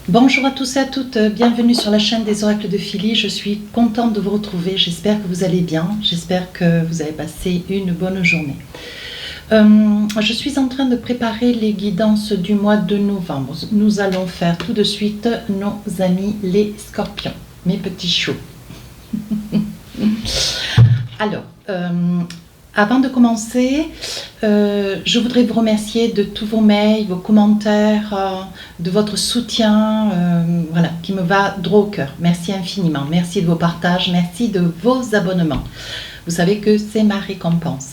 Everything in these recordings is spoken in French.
Bonjour à tous et à toutes, bienvenue sur la chaîne des oracles de Philly. Je suis contente de vous retrouver, j'espère que vous allez bien, j'espère que vous avez passé une bonne journée. Je suis en train de préparer les guidances du mois de novembre. Nous allons faire tout de suite nos amis les scorpions, mes petits choux. Alors, avant de commencer, je voudrais vous remercier de tous vos mails, vos commentaires, de votre soutien, voilà, qui me va droit au cœur. Merci infiniment, merci de vos partages, merci de vos abonnements. Vous savez que c'est ma récompense.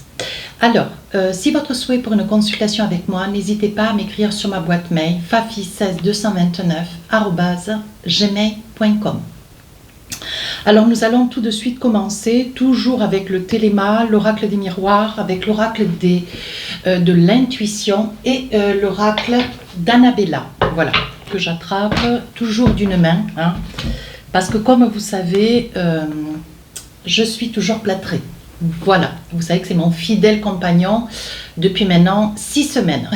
Alors, si votre souhait pour une consultation avec moi, n'hésitez pas à m'écrire sur ma boîte mail fafi16229@gmail.com. Alors nous allons tout de suite commencer, toujours avec le téléma, l'oracle des miroirs, avec l'oracle de l'intuition et l'oracle d'Annabella. Voilà, que j'attrape toujours d'une main, hein, parce que comme vous savez, je suis toujours plâtrée. Voilà, vous savez que c'est mon fidèle compagnon depuis maintenant 6 semaines.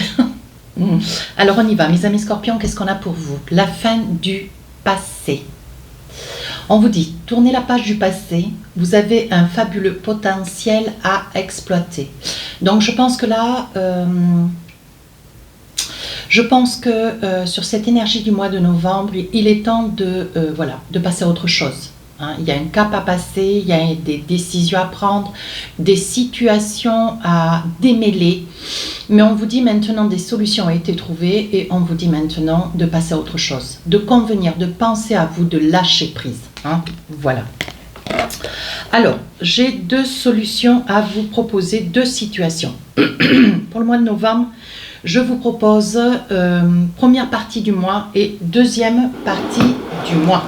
Alors on y va, mes amis scorpions, qu'est-ce qu'on a pour vous? La fin du passé. On vous dit, tournez la page du passé, vous avez un fabuleux potentiel à exploiter. Donc je pense que là, sur cette énergie du mois de novembre, il est temps de passer à autre chose. Hein. Il y a un cap à passer, il y a des décisions à prendre, des situations à démêler. Mais on vous dit maintenant des solutions ont été trouvées et on vous dit maintenant de passer à autre chose, de convenir, de penser à vous, de lâcher prise. Hein. Voilà. Alors, j'ai 2 solutions à vous proposer, 2 situations. Pour le mois de novembre, je vous propose première partie du mois et deuxième partie du mois.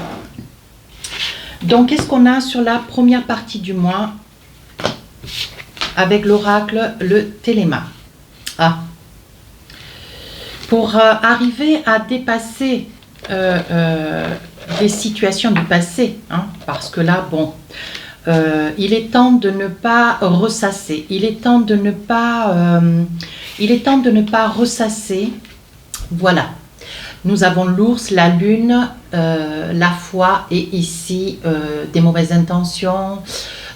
Donc, qu'est-ce qu'on a sur la première partie du mois avec l'oracle, le téléma? Ah. Pour arriver à dépasser des situations du passé, hein, parce que là, bon, il est temps de ne pas ressasser, il est temps de ne pas ressasser, voilà. Nous avons l'ours, la lune, la foi et ici des mauvaises intentions,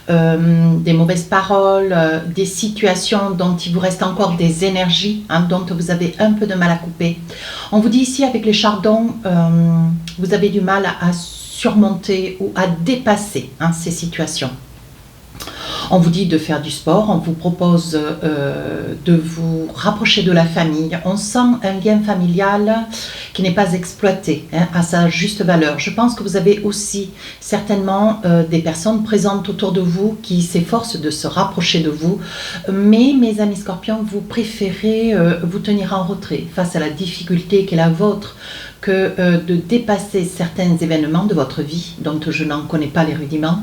des mauvaises paroles, des situations dont il vous reste encore des énergies, hein, dont vous avez un peu de mal à couper. On vous dit ici avec les chardons, vous avez du mal à surmonter ou à dépasser, hein, ces situations. On vous dit de faire du sport, on vous propose de vous rapprocher de la famille. On sent un lien familial qui n'est pas exploité, hein, à sa juste valeur. Je pense que vous avez aussi certainement des personnes présentes autour de vous qui s'efforcent de se rapprocher de vous. Mais mes amis scorpions, vous préférez vous tenir en retrait face à la difficulté qui est la vôtre, que de dépasser certains événements de votre vie dont je n'en connais pas les rudiments.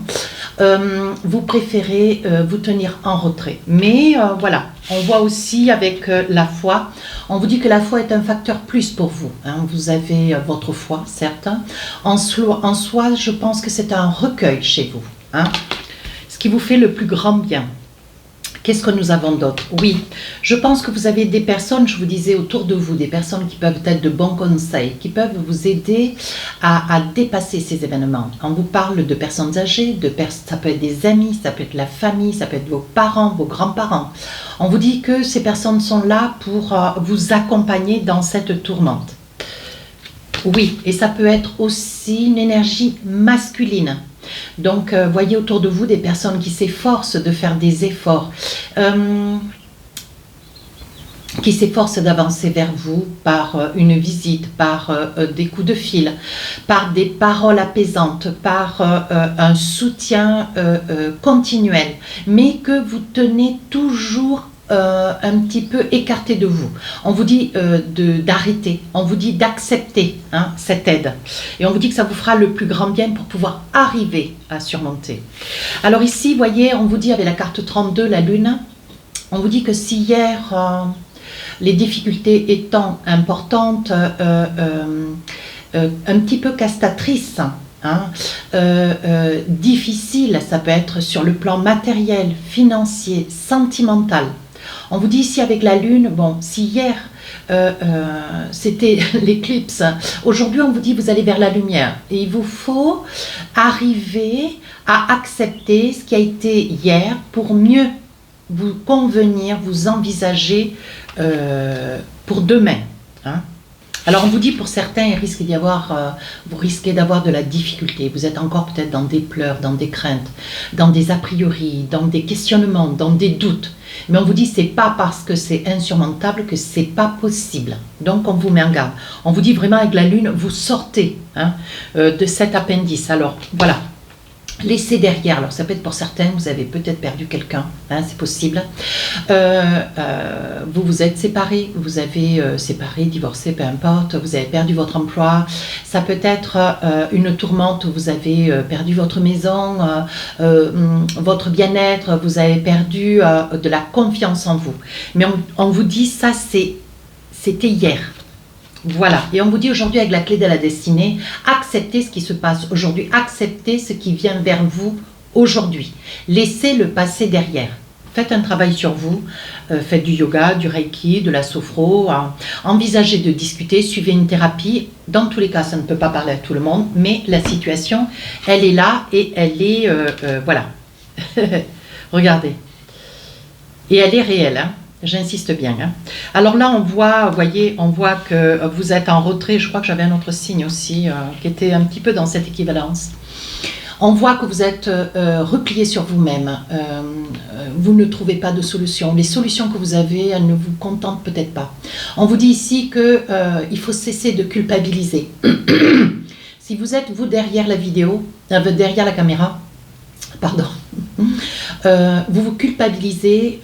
Vous préférez vous tenir en retrait. Mais voilà, on voit aussi avec la foi, on vous dit que la foi est un facteur plus pour vous. Hein. Vous avez votre foi, certes. En soi, je pense que c'est un recueil chez vous. Hein. Ce qui vous fait le plus grand bien. Qu'est-ce que nous avons d'autre? Oui, je pense que vous avez des personnes, je vous disais, autour de vous, des personnes qui peuvent être de bons conseils, qui peuvent vous aider à dépasser ces événements. On vous parle de personnes âgées, ça peut être des amis, ça peut être la famille, ça peut être vos parents, vos grands-parents. On vous dit que ces personnes sont là pour vous accompagner dans cette tourmente. Oui, et ça peut être aussi une énergie masculine. Donc, voyez autour de vous des personnes qui s'efforcent de faire des efforts, qui s'efforcent d'avancer vers vous par une visite, par des coups de fil, par des paroles apaisantes, par un soutien continuel, mais que vous tenez toujours un petit peu écarté de vous. On vous dit d'arrêter, on vous dit d'accepter, hein, cette aide. Et on vous dit que ça vous fera le plus grand bien pour pouvoir arriver à surmonter. Alors ici, voyez, on vous dit avec la carte 32, la lune, on vous dit que si hier, les difficultés étant importantes, un petit peu castatrices, hein, difficile, ça peut être sur le plan matériel, financier, sentimental. On vous dit ici avec la lune, bon, si hier c'était l'éclipse. Aujourd'hui, on vous dit vous allez vers la lumière. Et il vous faut arriver à accepter ce qui a été hier pour mieux vous convenir, vous envisager pour demain. Hein. Alors on vous dit pour certains, il risque d'y avoir, vous risquez d'avoir de la difficulté. Vous êtes encore peut-être dans des pleurs, dans des craintes, dans des a priori, dans des questionnements, dans des doutes. Mais on vous dit c'est pas parce que c'est insurmontable que c'est pas possible. Donc on vous met en garde. On vous dit vraiment avec la lune, vous sortez hein, de cet appendice. Alors voilà. Laissez derrière, alors ça peut être pour certains, vous avez peut-être perdu quelqu'un, hein, c'est possible. Vous vous êtes séparés, vous avez séparé, divorcé, peu importe, vous avez perdu votre emploi. Ça peut être une tourmente, vous avez perdu votre maison, votre bien-être, vous avez perdu de la confiance en vous. Mais on vous dit ça, c'était hier. Voilà, et on vous dit aujourd'hui avec la clé de la destinée, acceptez ce qui se passe aujourd'hui, acceptez ce qui vient vers vous aujourd'hui. Laissez le passé derrière. Faites un travail sur vous, faites du yoga, du reiki, de la sophro, envisagez de discuter, suivez une thérapie. Dans tous les cas, ça ne peut pas parler à tout le monde, mais la situation, elle est là et elle est, voilà, regardez. Et elle est réelle, hein. J'insiste bien. Hein. Alors là, on voit, vous voyez, on voit que vous êtes en retrait. Je crois que j'avais un autre signe aussi qui était un petit peu dans cette équivalence. On voit que vous êtes replié sur vous-même. Vous ne trouvez pas de solution. Les solutions que vous avez, elles ne vous contentent peut-être pas. On vous dit ici qu'il faut cesser de culpabiliser. Si vous êtes, vous, derrière la vidéo, derrière la caméra, pardon, vous vous culpabilisez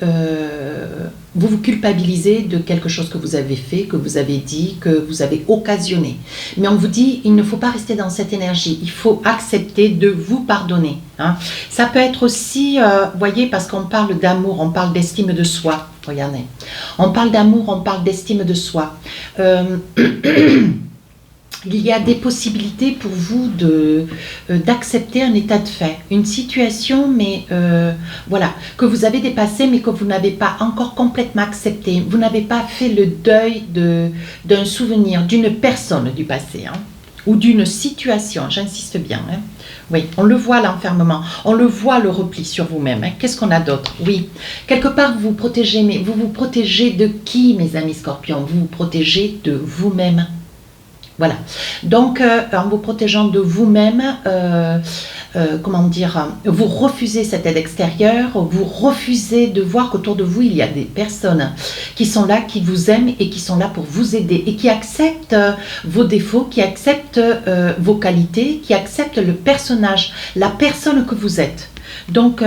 de quelque chose que vous avez fait, que vous avez dit, que vous avez occasionné. Mais on vous dit, il ne faut pas rester dans cette énergie, il faut accepter de vous pardonner. Hein. Ça peut être aussi, voyez, parce qu'on parle d'amour, on parle d'estime de soi. Regardez, on parle d'amour, on parle d'estime de soi. Il y a des possibilités pour vous d'accepter un état de fait, une situation, mais voilà, que vous avez dépassé, mais que vous n'avez pas encore complètement accepté. Vous n'avez pas fait le deuil d'un souvenir, d'une personne du passé, hein, ou d'une situation, j'insiste bien. Hein. Oui, on le voit l'enfermement, on le voit le repli sur vous-même. Hein. Qu'est-ce qu'on a d'autre? Oui, quelque part vous vous protégez, mais vous vous protégez de qui, mes amis scorpions? Vous vous protégez de vous-même. Voilà, donc en vous protégeant de vous-même, comment dire, vous refusez cette aide extérieure, vous refusez de voir qu'autour de vous, il y a des personnes qui sont là, qui vous aiment et qui sont là pour vous aider et qui acceptent vos défauts, qui acceptent vos qualités, qui acceptent le personnage, la personne que vous êtes. Donc,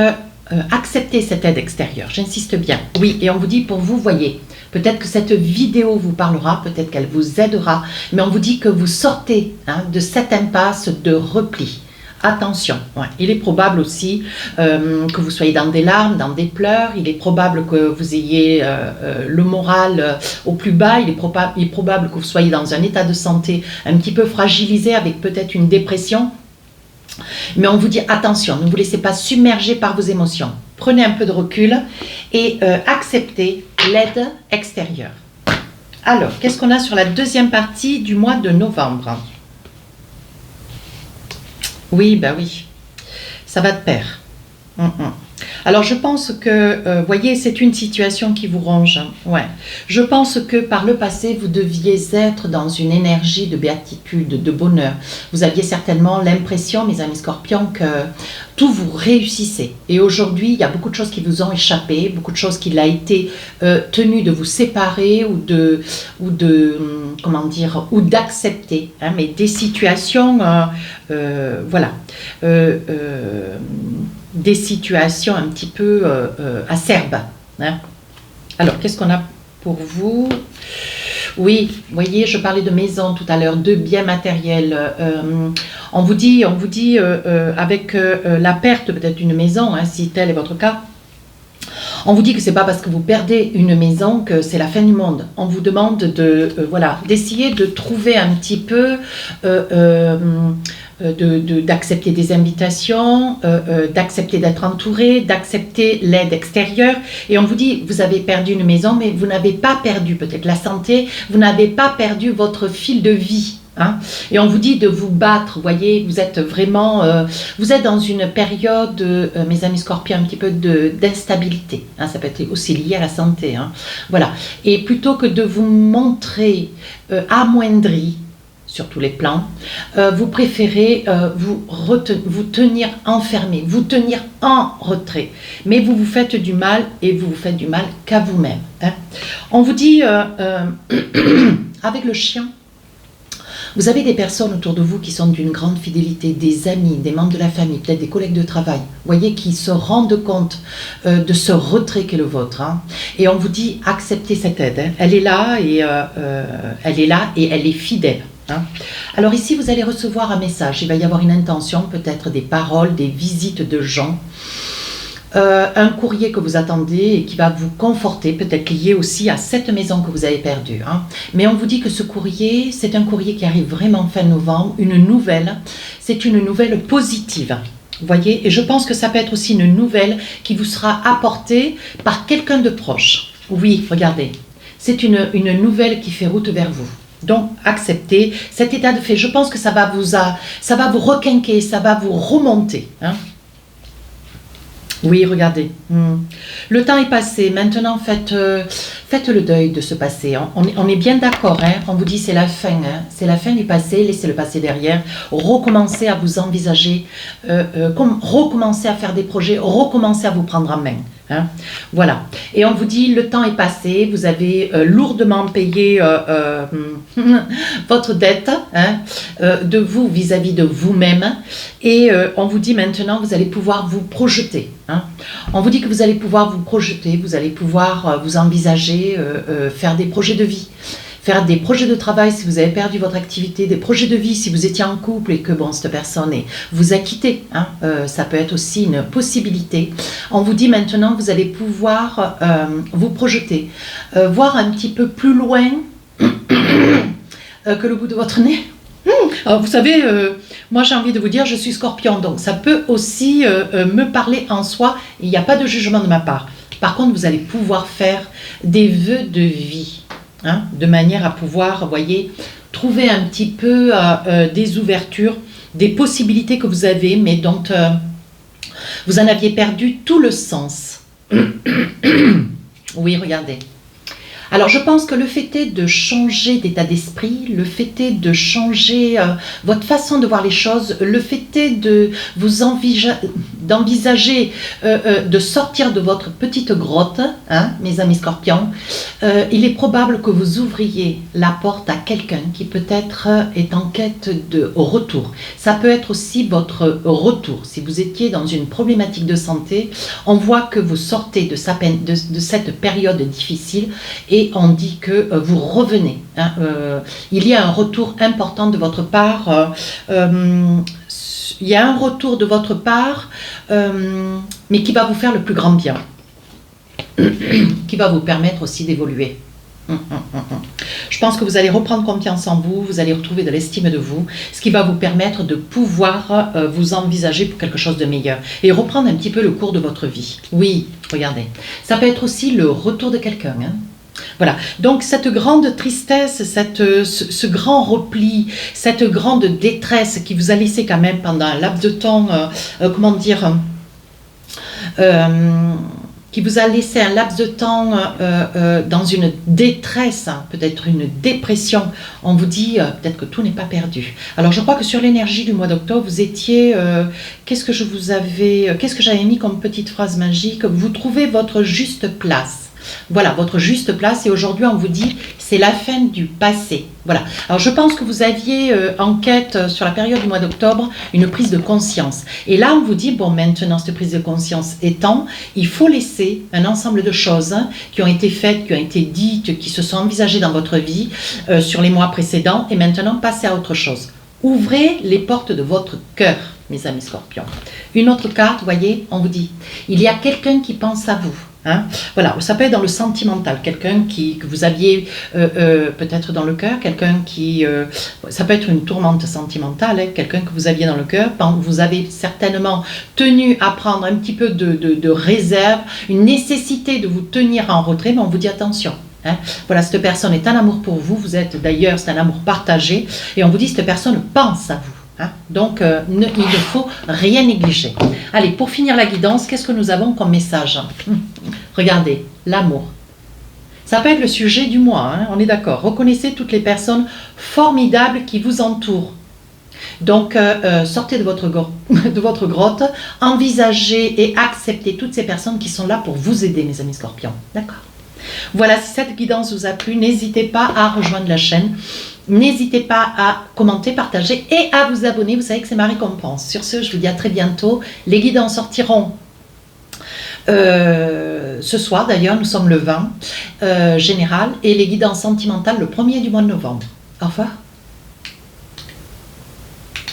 acceptez cette aide extérieure, j'insiste bien. Oui, et on vous dit pour vous, voyez, peut-être que cette vidéo vous parlera, peut-être qu'elle vous aidera, mais on vous dit que vous sortez hein, de cette impasse de repli. Attention, ouais. Il est probable aussi que vous soyez dans des larmes, dans des pleurs, il est probable que vous ayez le moral au plus bas, il est probable que vous soyez dans un état de santé un petit peu fragilisé avec peut-être une dépression. Mais on vous dit attention, ne vous laissez pas submerger par vos émotions. Prenez un peu de recul et acceptez l'aide extérieure. Alors, qu'est-ce qu'on a sur la deuxième partie du mois de novembre? Oui, ben oui, ça va de pair. Alors, je pense que, voyez, c'est une situation qui vous ronge. Ouais. Je pense que par le passé, vous deviez être dans une énergie de béatitude, de bonheur. Vous aviez certainement l'impression, mes amis scorpions, que tout vous réussissait. Et aujourd'hui, il y a beaucoup de choses qui vous ont échappé, beaucoup de choses qu'il a été tenu de vous séparer ou comment dire, ou d'accepter. Hein, mais des situations, voilà. Des situations un petit peu acerbes. Hein. Alors, qu'est-ce qu'on a pour vous? Oui, vous voyez, je parlais de maison tout à l'heure, de biens matériels. On vous dit avec la perte peut-être d'une maison, hein, si tel est votre cas, On vous dit que c'est pas parce que vous perdez une maison que c'est la fin du monde. On vous demande de voilà, d'essayer de trouver un petit peu d'accepter des invitations, d'accepter d'être entouré, d'accepter l'aide extérieure. Et on vous dit, vous avez perdu une maison, mais vous n'avez pas perdu peut-être la santé, vous n'avez pas perdu votre fil de vie. Hein. Et on vous dit de vous battre, vous voyez, vous êtes vraiment, vous êtes dans une période, mes amis scorpions, un petit peu d'instabilité. Hein, ça peut être aussi lié à la santé. Hein. Voilà. Et plutôt que de vous montrer amoindri, sur tous les plans, vous préférez vous tenir enfermé, vous tenir en retrait. Mais vous vous faites du mal et vous vous faites du mal qu'à vous-même. Hein. On vous dit, avec le chien, vous avez des personnes autour de vous qui sont d'une grande fidélité, des amis, des membres de la famille, peut-être des collègues de travail, voyez, qui se rendent compte de ce retrait qu'est le vôtre. Hein. Et on vous dit, acceptez cette aide. Hein. Elle est là et elle est fidèle. Hein. Alors ici, vous allez recevoir un message. Il va y avoir une intention, peut-être des paroles, des visites de gens. Un courrier que vous attendez et qui va vous conforter, peut-être lié aussi à cette maison que vous avez perdue. Hein. Mais on vous dit que ce courrier, c'est un courrier qui arrive vraiment fin novembre, une nouvelle, c'est une nouvelle positive. Vous voyez, et je pense que ça peut être aussi une nouvelle qui vous sera apportée par quelqu'un de proche. Oui, regardez, c'est une nouvelle qui fait route vers vous. Donc, acceptez cet état de fait. Je pense que ça va vous requinquer, ça va vous remonter. Hein. Oui, regardez. Le temps est passé. Maintenant, faites le deuil de ce passé. On est bien d'accord. Hein. On vous dit c'est la fin. Hein. C'est la fin du passé. Laissez le passé derrière. Recommencez à vous envisager. Recommencez à faire des projets. Recommencez à vous prendre en main. Hein. Voilà. Et on vous dit le temps est passé. Vous avez lourdement payé votre dette hein, de vous vis-à-vis de vous-même. Et on vous dit maintenant vous allez pouvoir vous projeter. Hein. On vous dit que vous allez pouvoir vous projeter, vous allez pouvoir vous envisager, faire des projets de vie, faire des projets de travail si vous avez perdu votre activité, des projets de vie si vous étiez en couple et que bon, cette personne vous a quitté. Hein. Ça peut être aussi une possibilité. On vous dit maintenant vous allez pouvoir vous projeter, voir un petit peu plus loin que le bout de votre nez. Alors, vous savez, moi j'ai envie de vous dire, je suis scorpion, donc ça peut aussi me parler en soi, il n'y a pas de jugement de ma part. Par contre, vous allez pouvoir faire des vœux de vie, hein, de manière à pouvoir, vous voyez, trouver un petit peu des ouvertures, des possibilités que vous avez, mais dont vous en aviez perdu tout le sens. Oui, regardez. Alors, je pense que le fait est de changer d'état d'esprit, le fait est de changer votre façon de voir les choses, le fait est de vous d'envisager de sortir de votre petite grotte, hein, mes amis scorpions. Il est probable que vous ouvriez la porte à quelqu'un qui peut-être est en quête de retour. Ça peut être aussi votre retour. Si vous étiez dans une problématique de santé, on voit que vous sortez de cette période difficile et on dit que vous revenez. Hein, il y a un retour important de votre part. Il y a un retour de votre part, mais qui va vous faire le plus grand bien. Qui va vous permettre aussi d'évoluer. Je pense que vous allez reprendre confiance en vous, vous allez retrouver de l'estime de vous, ce qui va vous permettre de pouvoir vous envisager pour quelque chose de meilleur et reprendre un petit peu le cours de votre vie. Oui, regardez. Ça peut être aussi le retour de quelqu'un. Hein. Voilà, donc cette grande tristesse, ce grand repli, cette grande détresse qui vous a laissé quand même pendant un laps de temps, comment dire, qui vous a laissé un laps de temps dans une détresse, hein, peut-être une dépression, on vous dit peut-être que tout n'est pas perdu. Alors je crois que sur l'énergie du mois d'octobre, vous étiez, qu'est-ce que j'avais mis comme petite phrase magique, vous trouvez votre juste place. Voilà, votre juste place et aujourd'hui on vous dit c'est la fin du passé. Voilà, alors je pense que vous aviez en quête sur la période du mois d'octobre une prise de conscience. Et là on vous dit, bon maintenant cette prise de conscience étant, il faut laisser un ensemble de choses qui ont été faites, qui ont été dites, qui se sont envisagées dans votre vie sur les mois précédents et maintenant passer à autre chose. Ouvrez les portes de votre cœur, mes amis scorpions. Une autre carte, vous voyez, on vous dit, il y a quelqu'un qui pense à vous. Hein, voilà, ça peut être dans le sentimental, quelqu'un que vous aviez peut-être dans le cœur, quelqu'un qui... ça peut être une tourmente sentimentale, hein, quelqu'un que vous aviez dans le cœur, vous avez certainement tenu à prendre un petit peu de réserve, une nécessité de vous tenir en retrait, mais on vous dit attention. Hein, voilà, cette personne est un amour pour vous, vous êtes d'ailleurs, c'est un amour partagé, et on vous dit cette personne pense à vous. Hein, donc, il ne faut rien négliger. Allez, pour finir la guidance, qu'est-ce que nous avons comme message? Regardez, l'amour. Ça peut être le sujet du mois, hein, on est d'accord. Reconnaissez toutes les personnes formidables qui vous entourent. Donc, sortez de votre grotte, envisagez et acceptez toutes ces personnes qui sont là pour vous aider, mes amis scorpions. D'accord? Voilà, si cette guidance vous a plu, n'hésitez pas à rejoindre la chaîne. N'hésitez pas à commenter, partager et à vous abonner. Vous savez que c'est ma récompense. Sur ce, je vous dis à très bientôt. Les guidances sortiront ce soir. D'ailleurs, nous sommes le 20 général. Et les guidances sentimentales le 1er du mois de novembre. Au revoir.